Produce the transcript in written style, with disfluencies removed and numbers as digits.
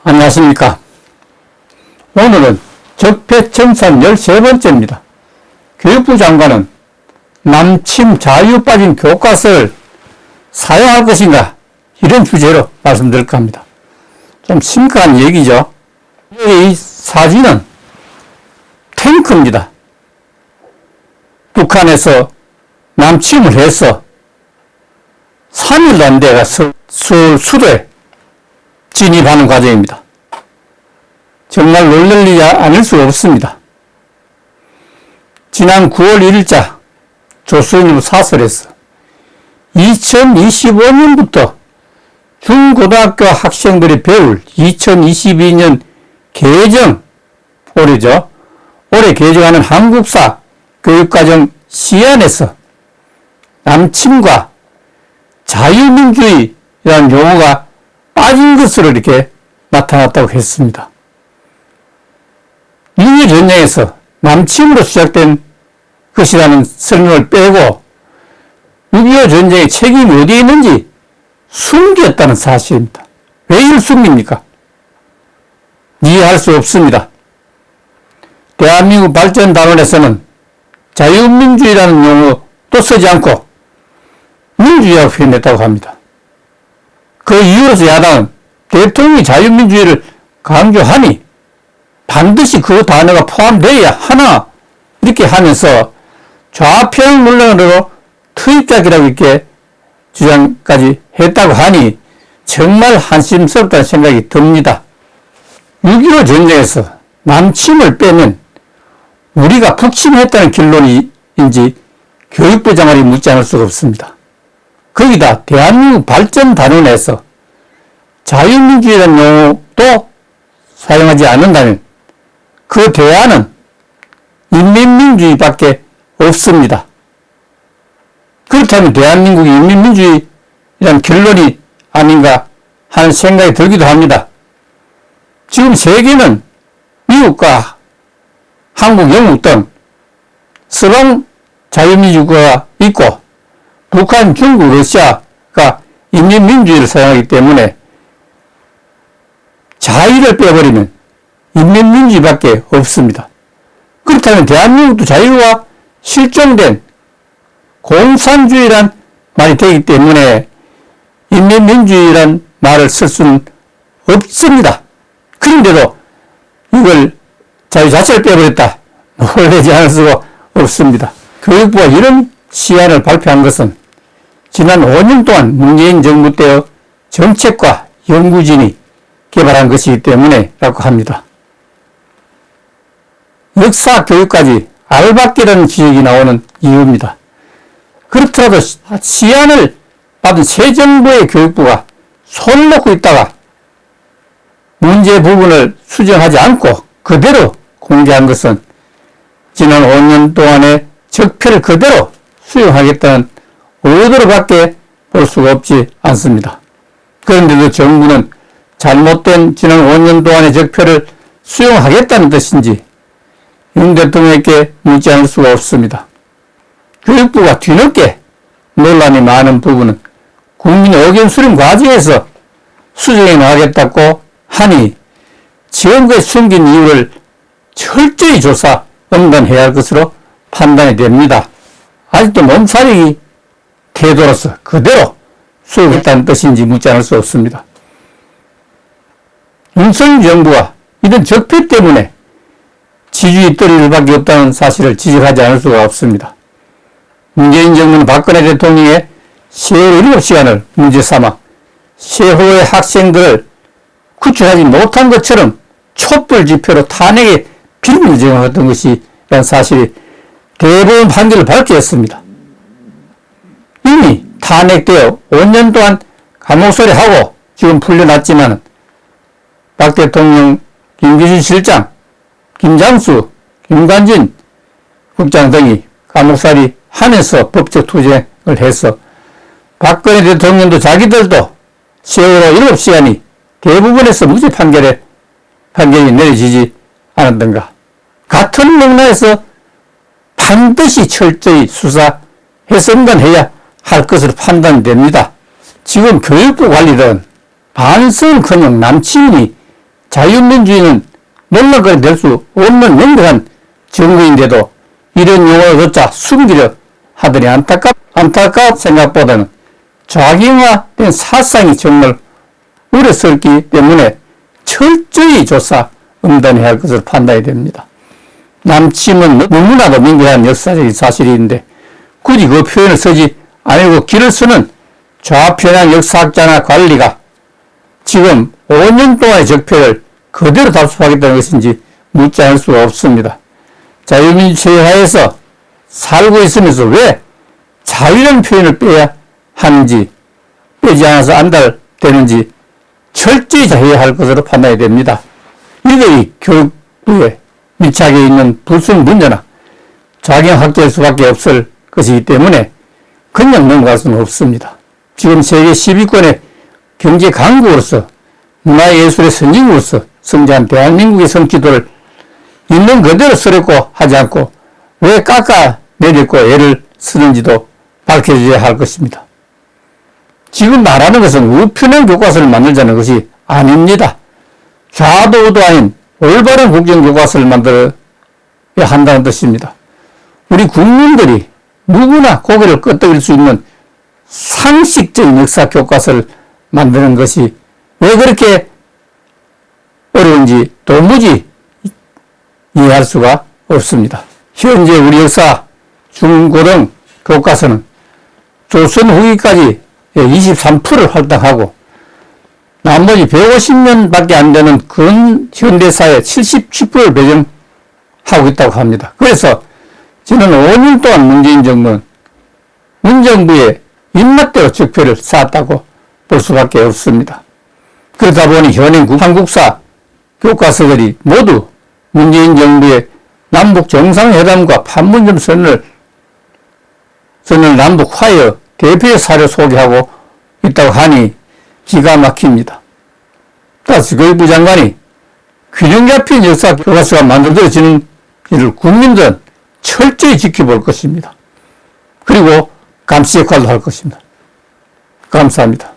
안녕하십니까. 오늘은 적폐청산 13번째입니다. 교육부 장관은 남침 자유 빠진 교과서를 사용할 것인가, 이런 주제로 말씀드릴까 합니다. 좀 심각한 얘기죠. 이 사진은 탱크입니다. 북한에서 남침을 해서 3일도 안 돼가 서울 수도에 진입하는 과정입니다. 정말 놀랄 않을 수 없습니다. 지난 9월 1일자 조선일보 사설에서 2025년부터 중고등학교 학생들이 배울 2022년 개정, 올해죠. 올해 개정하는 한국사 교육과정 시안에서 남침과 자유민주주의라는 용어가 빠진 것으로 이렇게 나타났다고 했습니다. 6.25 전쟁에서 남침으로 시작된 것이라는 설명을 빼고 6.25 전쟁의 책임이 어디에 있는지 숨겼다는 사실입니다. 왜 이를 숨깁니까? 이해할 수 없습니다. 대한민국 발전단원에서는 자유민주주의라는 용어도 쓰지 않고 민주주의라고 표현했다고 합니다. 그 이유로서 야당은 대통령이 자유민주주의를 강조하니 반드시 그 단어가 포함되어야 하나, 이렇게 하면서 좌편 논란으로 투입작이라고 이렇게 주장까지 했다고 하니 정말 한심스럽다는 생각이 듭니다. 6.25 전쟁에서 남침을 빼면 우리가 북침했다는 결론인지 교육부 장관이 묻지 않을 수가 없습니다. 거기다 대한민국 발전단원에서 자유민주주의라는 용어도 사용하지 않는다면 그 대안은 인민민주주의밖에 없습니다. 그렇다면 대한민국이 인민민주주의라는 결론이 아닌가 하는 생각이 들기도 합니다. 지금 세계는 미국과 한국, 영국 등 서방 자유민주주의가 있고 북한, 중국, 러시아가 인민민주주의를 사용하기 때문에 자유를 빼버리면 인민민주주의밖에 없습니다. 그렇다면 대한민국도 자유가 실종된 공산주의란 말이 되기 때문에 인민민주주의란 말을 쓸 수는 없습니다. 그런데도 이걸 자유 자체를 빼버렸다, 놀라지 않을 수가 없습니다. 교육부가 이런 시안을 발표한 것은 지난 5년 동안 문재인 정부 때의 정책과 연구진이 개발한 것이기 때문에 라고 합니다. 역사 교육까지 알박기라는 지적이 나오는 이유입니다. 그렇더라도 시안을 받은 새 정부의 교육부가 손을 놓고 있다가 문제 부분을 수정하지 않고 그대로 공개한 것은 지난 5년 동안의 적폐를 그대로 수용하겠다는 의도로밖에 볼 수가 없지 않습니다. 그런데도 정부는 잘못된 지난 5년 동안의 적폐를 수용하겠다는 뜻인지 윤 대통령에게 묻지 않을 수가 없습니다. 교육부가 뒤늦게 논란이 많은 부분은 국민 의견 수렴 과정에서 수정해 나가겠다고 하니 지금까지 숨긴 이유를 철저히 조사, 응단해야 할 것으로 판단이 됩니다. 아직도 몸살이 태도로서 그대로 수용했다는 뜻인지 묻지 않을 수 없습니다. 윤석열 정부가 이런 적폐 때문에 지주의 떨어질 밖에 없다는 사실을 지적하지 않을 수가 없습니다. 문재인 정부는 박근혜 대통령의 세월 7시간을 문제 삼아 세호의 학생들을 구출하지 못한 것처럼 촛불 집회로 탄핵의 빌미를 제공했던 것이라는 사실이 대법원 판결을 발표했습니다. 이미 탄핵되어 5년 동안 감옥살이하고 지금 풀려났지만 박 대통령, 김기춘 실장, 김장수, 김관진 국장 등이 감옥살이 하면서 법적 투쟁을 해서 박근혜 대통령도 자기들도 세월호 7시간이 대부분에서 무죄 판결이 내려지지 않았던가. 같은 맥락에서 반드시 철저히 수사해서 응관해야 할 것으로 판단됩니다. 지금 교육부 관리든 반성커녕 남침이 자유민주주의는 논란거리 될 수 없는 명백한 증거인데도 이런 용어조차 숨기려 하더니 안타까운 생각보다는 좌경화된 사상이 정말 우려스럽기 때문에 철저히 조사 응단해야 할 것으로 판단이 됩니다. 남침은 너무나도 명백한 역사적인 사실인데 굳이 그 표현을 쓰지 아니고 길을 쓰는 좌편향 역사학자나 관리가 지금 5년 동안의 적폐를 그대로 답습하겠다는 것인지 묻지 않을 수가 없습니다. 자유민주주의 하에서 살고 있으면서 왜 자유라는 표현을 빼야 하는지, 빼지 않아서 안달되는지 철저히 자해야 할 것으로 판단이 됩니다. 이들이 교육부에 밀착해 있는 불순 문제나 좌경 확대할 수밖에 없을 것이기 때문에 그냥 넘어갈 수는 없습니다. 지금 세계 10위권의 경제 강국으로서 문화예술의 선진국으로서 성장한 대한민국의 성취도를 있는 그대로 쓰려고 하지 않고 왜 깎아내리고 애를 쓰는지도 밝혀져야 할 것입니다. 지금 말하는 것은 우편형 교과서를 만들자는 것이 아닙니다. 좌도 우도 아닌 올바른 국정교과서를 만들어야 한다는 뜻입니다. 우리 국민들이 누구나 고개를 끄덕일 수 있는 상식적인 역사 교과서를 만드는 것이 왜 그렇게 어려운지 도무지 이해할 수가 없습니다. 현재 우리 역사 중고등 교과서는 조선 후기까지 23%를 할당하고 나머지 150년밖에 안 되는 근현대사의 77%를 배정하고 있다고 합니다. 그래서 지난 5년 동안 문정부의 입맛대로 적폐를 쌓았다고 볼 수밖에 없습니다. 그러다 보니 현행 한국사 교과서들이 모두 문재인 정부의 남북 정상회담과 판문점 선언을 남북 화해 대표의 사례 소개하고 있다고 하니 기가 막힙니다. 따라서 교육부 장관이 균형 잡힌 역사 교과서가 만들어지는 일을 국민들은 철저히 지켜볼 것입니다. 그리고 감시 역할도 할 것입니다. 감사합니다.